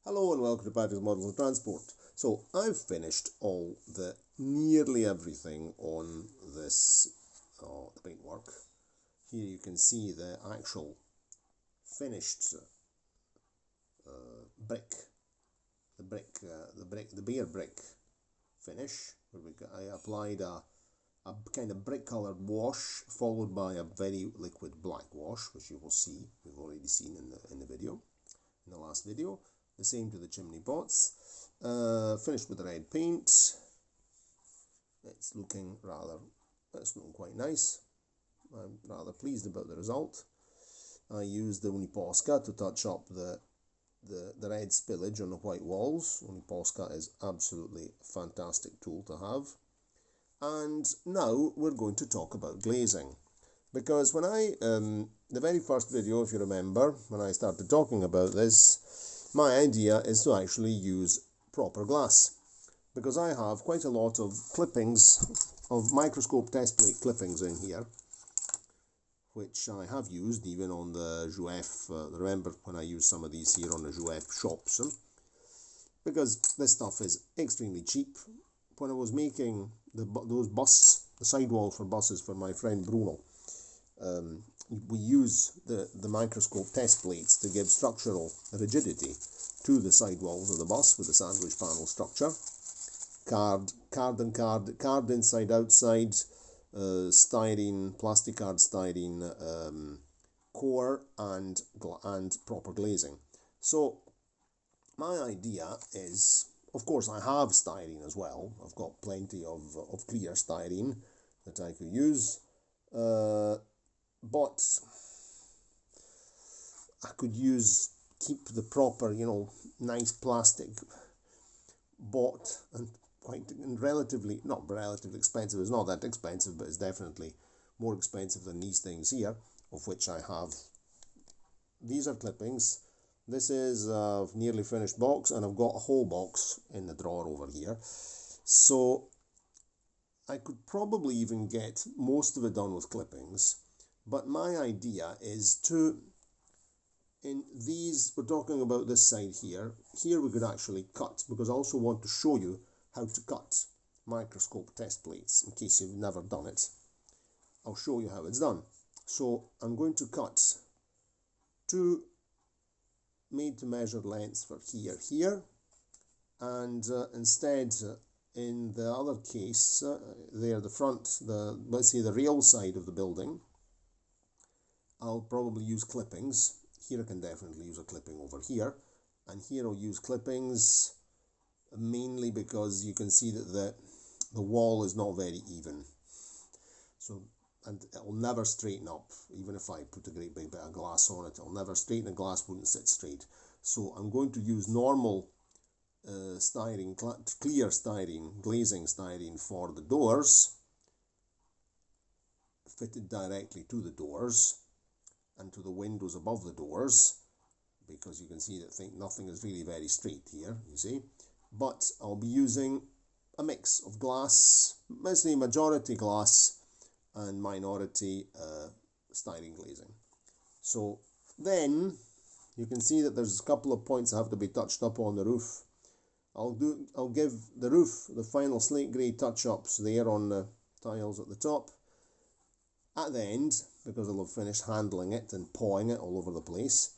Hello and welcome to Patrick's Models and Transport. So I've finished nearly everything on this the paintwork. Here you can see the actual finished brick, the bare brick finish. I applied a kind of brick coloured wash followed by a very liquid black wash, which you will see. We've already seen in the video, in the last video. The same to the chimney pots. Finished with the red paint. It's looking quite nice. I'm rather pleased about the result. I used the Uniposca to touch up the red spillage on the white walls. Uniposca is absolutely a fantastic tool to have. And now we're going to talk about glazing. Because when the very first video, if you remember, when I started talking about this, my idea is to actually use proper glass, because I have quite a lot of clippings, of microscope test plate clippings in here, which I have used even on the Jouef. Remember when I used some of these here on the Jouef shops, because this stuff is extremely cheap. When I was making the sidewall for buses for my friend Bruno, we use the microscope test plates to give structural rigidity to the sidewalls of the bus with the sandwich panel structure. Card inside outside, styrene, plastic card styrene core and proper glazing. So my idea is, of course I have styrene as well. I've got plenty of clear styrene that I could use. But I could keep the proper, nice plastic bought and not relatively expensive. It's not that expensive, but it's definitely more expensive than these things here, of which I have. These are clippings. This is a nearly finished box, and I've got a whole box in the drawer over here. So I could probably even get most of it done with clippings. But my idea is in these, we're talking about this side here. Here we could actually cut, because I also want to show you how to cut microscope test plates, in case you've never done it. I'll show you how it's done. So I'm going to cut two made-to-measure lengths for here, and instead, in the other case, let's say the rail side of the building, I'll probably use clippings. Here I can definitely use a clipping over here, and here I'll use clippings mainly because you can see that the wall is not very even. So, and it'll never straighten up, even if I put a great big bit of glass on it. It'll never straighten. The glass wouldn't sit straight. So I'm going to use normal styrene, clear styrene, glazing styrene for the doors, fitted directly to the doors and to the windows above the doors, because you can see that nothing is really very straight here, you see. But I'll be using a mix of glass, mostly majority glass and minority styrene glazing. So then you can see that there's a couple of points that have to be touched up on the roof. I'll give the roof the final slate grey touch-ups there on the tiles at the top at the end, because I'll have finished handling it and pawing it all over the place.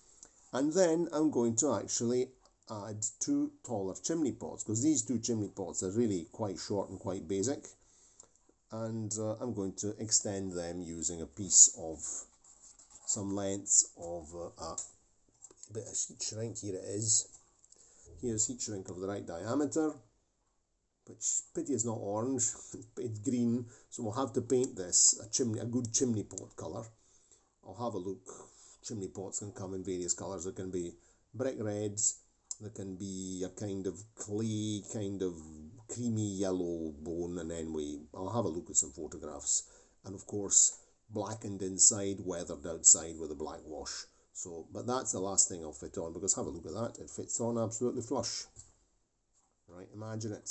And then I'm going to actually add two taller chimney pots, because these two chimney pots are really quite short and quite basic, and I'm going to extend them using a piece of some lengths of a bit of heat shrink. Here it is. Here's heat shrink of the right diameter, which pity is not orange, it's green, so we'll have to paint this a good chimney pot colour. I'll have a look. Chimney pots can come in various colours. There can be brick reds, there can be a kind of clay, kind of creamy yellow bone, and then I'll have a look at some photographs. And of course, blackened inside, weathered outside with a black wash. So, but that's the last thing I'll fit on, because have a look at that, it fits on absolutely flush. Right, imagine it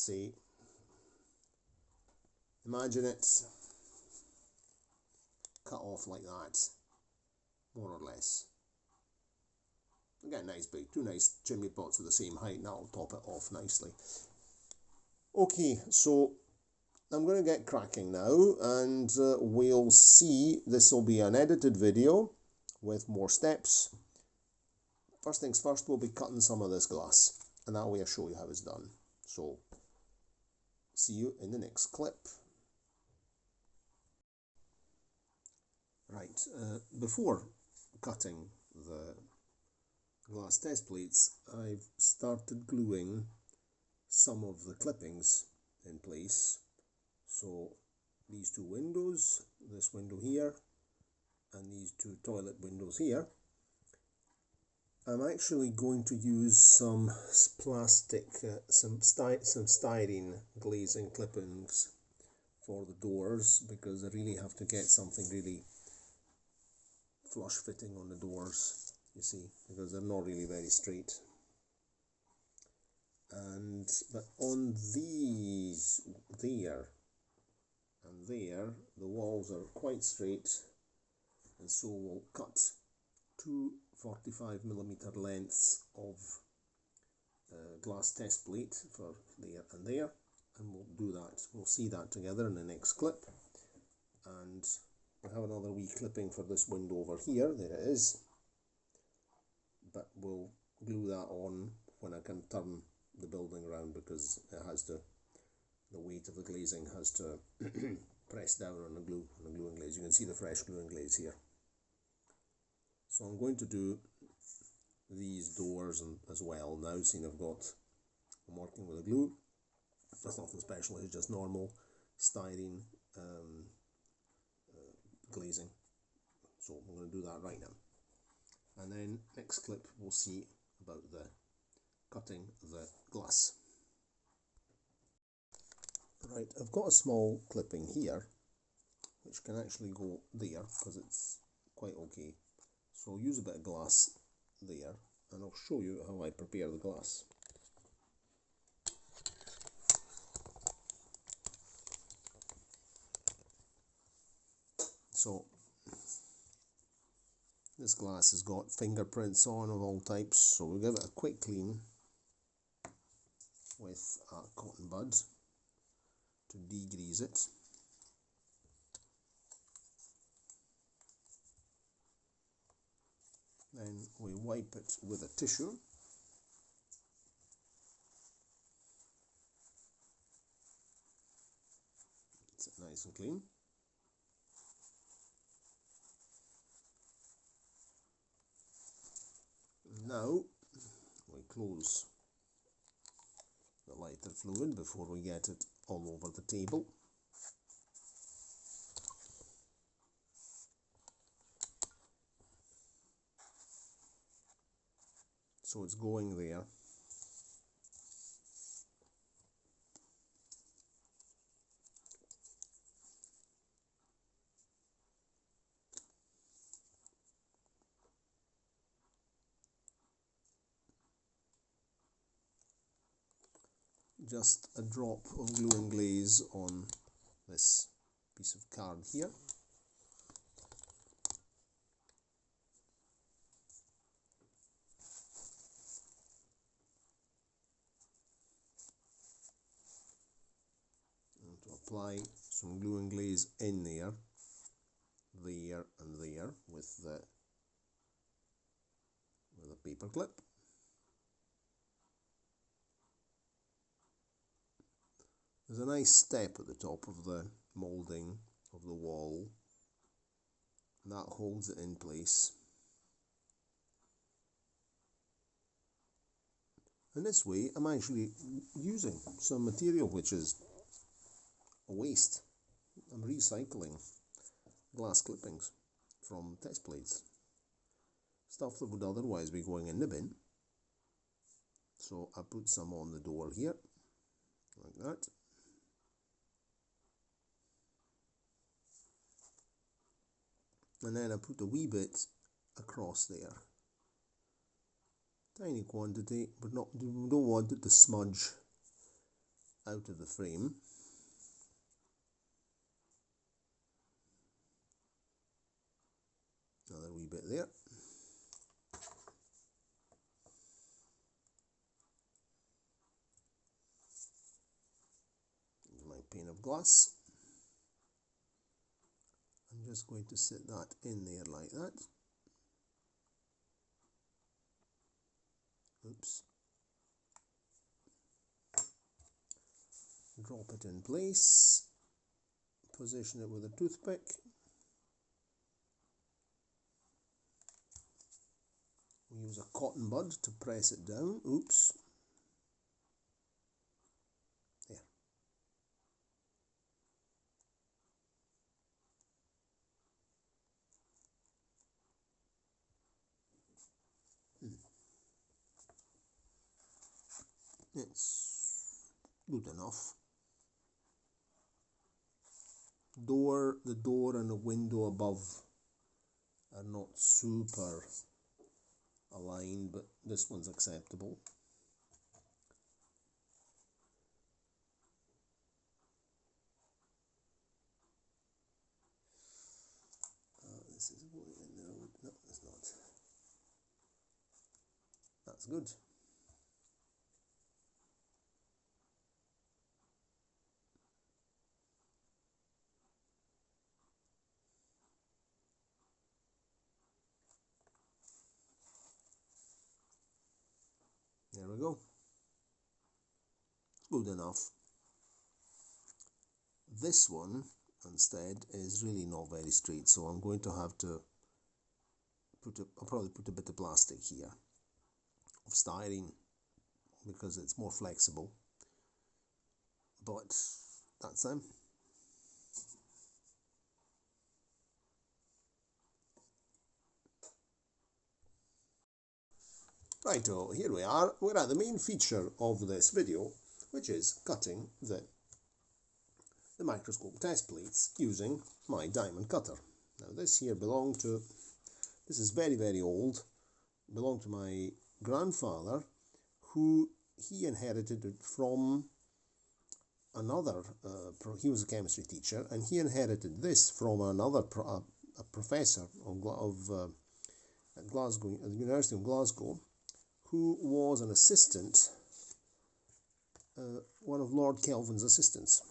cut off like that, more or less. Again, nice big, two nice chimney pots of the same height, and that'll top it off nicely. Okay, so I'm going to get cracking now, and we'll see. This will be an edited video with more steps. First things first, we'll be cutting some of this glass, and that way I'll show you how it's done. So, see you in the next clip. Right, before cutting the glass test plates, I've started gluing some of the clippings in place. So these two windows, this window here, and these two toilet windows here, I'm actually going to use some plastic, some styrene glazing clippings for the doors, because I really have to get something really flush fitting on the doors, you see, because they're not really very straight. But on these there and there, the walls are quite straight, and so we'll cut two 45mm lengths of glass test plate for there and there, and we'll do that. We'll see that together in the next clip. And we have another wee clipping for this window over here. There it is, but we'll glue that on when I can turn the building around, because it has to, the weight of the glazing has to press down on the glue, on the glue and glaze. You can see the fresh glue and glaze here. So I'm going to do these doors as well now, seeing I'm working with a glue. That's nothing special, it's just normal styrene glazing. So I'm going to do that right now. And then next clip we'll see about the cutting the glass. Right, I've got a small clipping here which can actually go there because it's quite okay. So I'll use a bit of glass there, and I'll show you how I prepare the glass. So this glass has got fingerprints on of all types, so we'll give it a quick clean with a cotton bud to degrease it. Then we wipe it with a tissue. It's nice and clean. Now we close the lighter fluid before we get it all over the table. So it's going there. Just a drop of glue and glaze on this piece of card here. And to apply some glue and glaze in there, and there with the paper clip. There's a nice step at the top of the moulding of the wall, and that holds it in place. And this way I'm actually using some material which is a waste. I'm recycling glass clippings from test plates, stuff that would otherwise be going in the bin. So I put some on the door here, like that. And then I put a wee bit across there. Tiny quantity, but we don't want it to smudge out of the frame. Another wee bit there. of glass. I'm just going to sit that in there like that. Oops. Drop it in place. Position it with a toothpick. We use a cotton bud to press it down. Oops. There. It's good enough. The door and the window above are not super aligned, but this one's acceptable. This is no, it's not. That's good. There we go. Good enough. This one instead is really not very straight, so I'm going to have to I'll probably put a bit of plastic here of styrene because it's more flexible, but that's them. Righto, here we are. We're at the main feature of this video, which is cutting the microscope test plates using my diamond cutter. Now this here this is very, very old, belonged to my grandfather, who he inherited it from another, he was a chemistry teacher, and he inherited this from another a professor at Glasgow, at the University of Glasgow, who was an assistant, one of Lord Kelvin's assistants.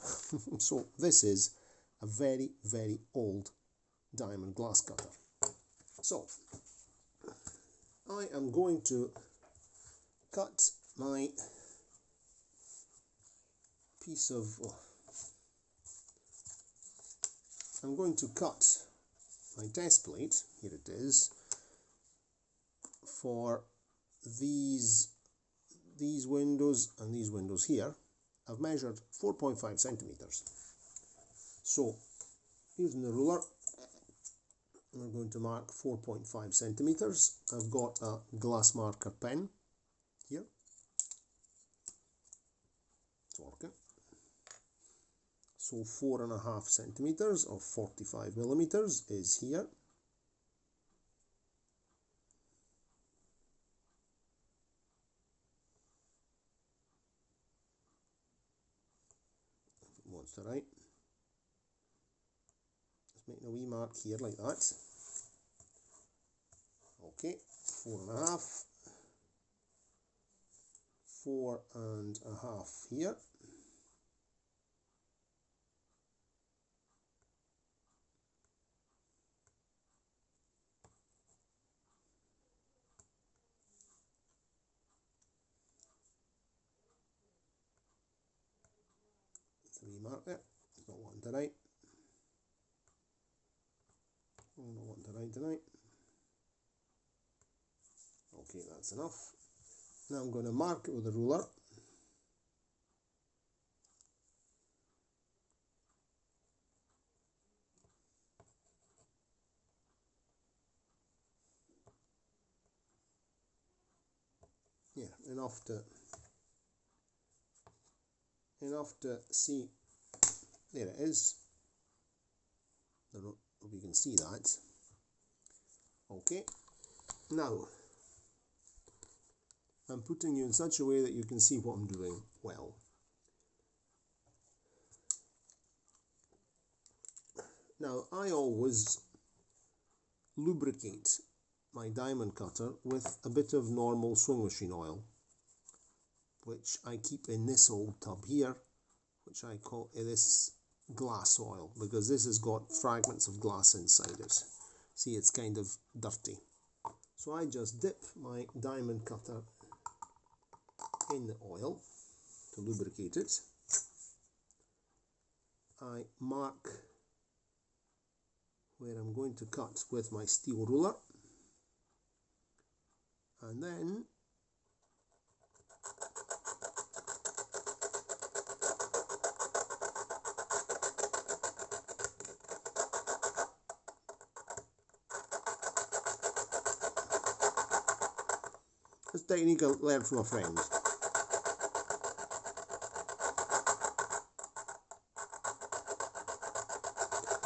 So this is a very, very old diamond glass cutter. So I am going to cut my piece of, I'm going to cut my test plate, here it is, for these windows and these windows here. I've measured 4.5 centimeters. So using the ruler, we're going to mark 4.5 centimeters. I've got a glass marker pen here. It's working. So 4.5 centimeters or 45 millimeters is here. Wants to write. Just making a wee mark here like that. Okay, 4.5, 4.5 here. Remark there. It's not wanting to write. I'm not wanting to write tonight. Okay, that's enough. Now I'm going to mark it with a ruler. Yeah, enough to see. There it is. I don't know if you can see that. Okay, now I'm putting you in such a way that you can see what I'm doing well. Now I always lubricate my diamond cutter with a bit of normal sewing machine oil, which I keep in this old tub here, which I call this glass oil, because this has got fragments of glass inside it. See, it's kind of dirty. So I just dip my diamond cutter in the oil to lubricate it. I mark where I'm going to cut with my steel ruler, and then this technique I learned from a friend.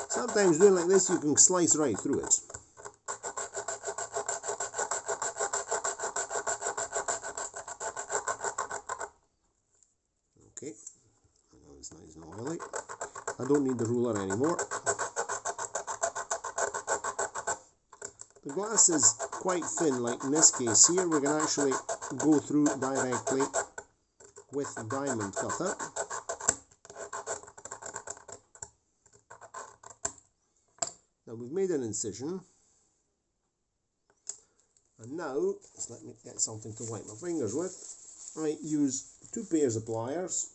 Sometimes doing like this you can slice right through it. Okay, I know it's nice and oily. I don't need the ruler anymore. The glass is quite thin, like in this case here. We can actually go through directly with the diamond cutter. Now we've made an incision, and now, just let me get something to wipe my fingers with. I use 2 pairs of pliers.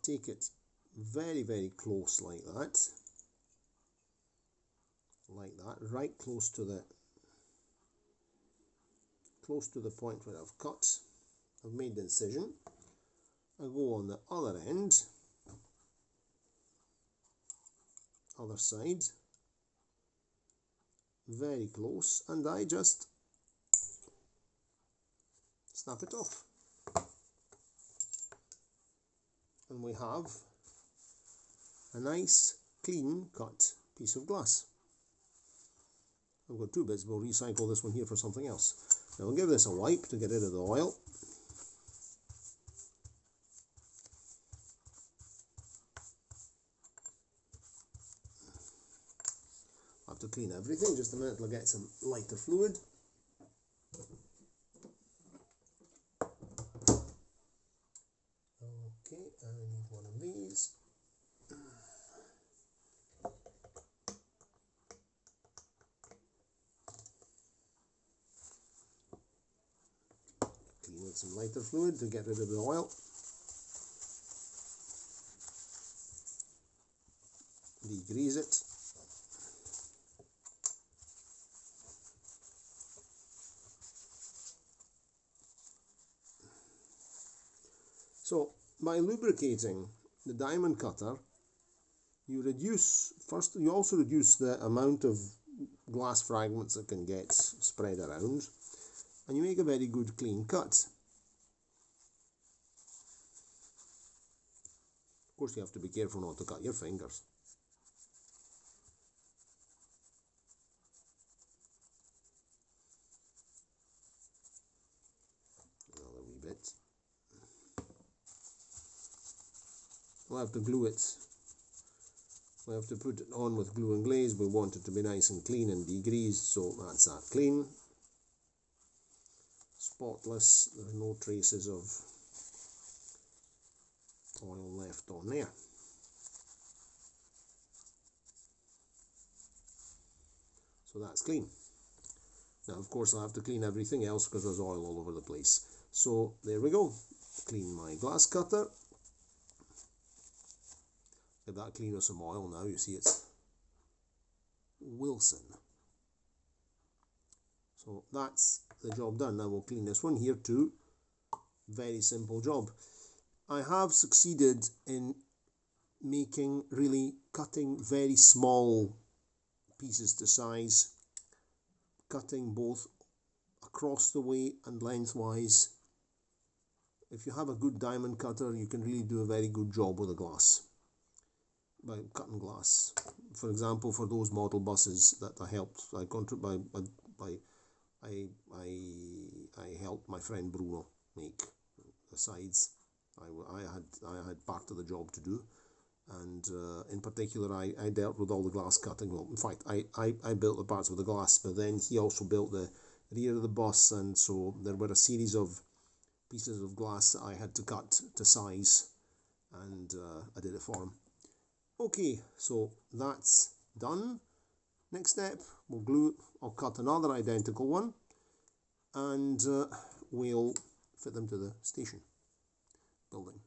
Take it very, very close like that, right close to the point where I've cut. I've made the incision. I go on the other end, other side, very close, and I just snap it off. And we have a nice, clean cut piece of glass. I've got 2 bits, we'll recycle this one here for something else. Now I'll give this a wipe to get rid of the oil. I have to clean everything, just a minute till I get some lighter fluid. Okay, I need one of these. Clean with some lighter fluid to get rid of the oil. Degrease it. So by lubricating the diamond cutter, you also reduce the amount of glass fragments that can get spread around, and you make a very good clean cut. Of course, you have to be careful not to cut your fingers. Another wee bit. We'll have to glue it. We have to put it on with glue and glaze. We want it to be nice and clean and degreased, so that's that clean. Spotless, there are no traces of oil left on there. So that's clean. Now of course I have to clean everything else because there's oil all over the place. So there we go. Clean my glass cutter. Give that cleaner some oil now. You see it's Wilson. So that's the job done. Now we'll clean this one here too. Very simple job. I have succeeded in cutting very small pieces to size, cutting both across the way and lengthwise. If you have a good diamond cutter, you can really do a very good job with the glass, by cutting glass. For example, for those model buses that I helped, I helped my friend Bruno make the sides. I had part of the job to do, and in particular I dealt with all the glass cutting. Well, in fact, I built the parts with the glass, but then he also built the rear of the bus, and so there were a series of pieces of glass that I had to cut to size, and I did it for him. Okay, so that's done. Next step, we'll glue or cut another identical one, and we'll fit them to the station building.